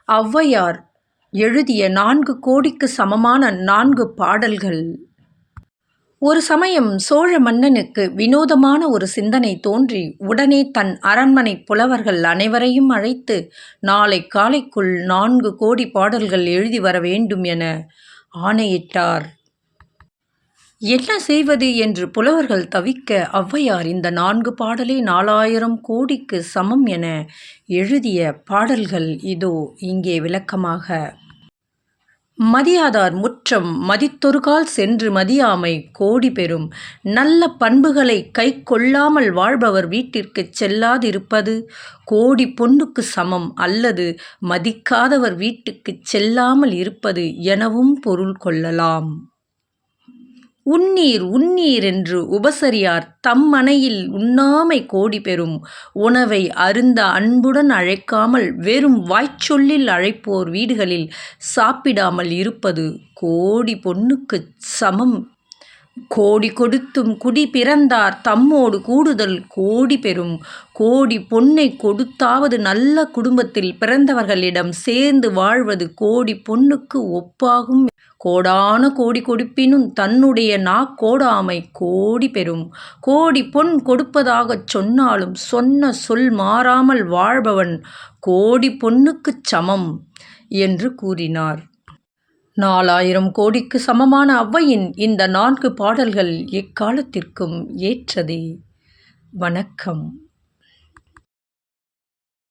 ஔவையார் எழுதிய 4 கோடிக்கு சமமான 4 பாடல்கள். ஒரு சமயம் சோழ மன்னனுக்கு வினோதமான ஒரு சிந்தனை தோன்றி, உடனே தன் அரண்மனைப் புலவர்கள் அனைவரையும் அழைத்து, நாளை காலைக்குள் 4 கோடி பாடல்கள் எழுதி வர வேண்டும் என ஆணையிட்டார். என்ன செய்வது என்று புலவர்கள் தவிக்க, ஔவையார் இந்த 4 பாடலே 4000 கோடிக்கு சமம் என எழுதிய பாடல்கள் இதோ இங்கே விளக்கமாக. மதியாதார் முற்றம் மதித்தொருகால் சென்று மதியாமை கோடி பெறும். நல்ல பண்புகளை கைக்கொள்ளாமல் வாழ்பவர் வீட்டிற்குச் செல்லாதிருப்பது கோடி பொன்னுக்கு சமம், அல்லது மதிக்காதவர் வீட்டுக்குச் செல்லாமல் இருப்பது எனவும் பொருள் கொள்ளலாம். உண்ணீர் உண்ணீர் என்று உபசரியார் தம் மனையில் உண்ணாமை கோடி பெறும். உணவை அருந்த அன்புடன் அழைக்காமல் வெறும் வாய்ச்சொல்லில் அழைப்போர் வீடுகளில் சாப்பிடாமல் இருப்பது கோடி பொன்னுக்குச் சமம். கோடி கொடுத்தும் குடி பிறந்தார் தம்மோடு கூடுதல் கோடி பெறும். கோடி பொன்னை கொடுத்தாவது நல்ல குடும்பத்தில் பிறந்தவர்களிடம் சேர்ந்து வாழ்வது கோடி பொன்னுக்கு ஒப்பாகும். கோடான கோடி கொடுப்பினும் தன்னுடைய கோடாமை கோடி பெறும். கோடி பொன் கொடுப்பதாகச் சொன்னாலும் சொன்ன சொல் மாறாமல் வாழ்பவன் கோடி பொன்னுக்குச் சமம் என்று கூறினார். 4000 கோடிக்கு சமமான ஔவையின் இந்த 4 பாடல்கள் எக்காலத்திற்கும் ஏற்றதே. வணக்கம்.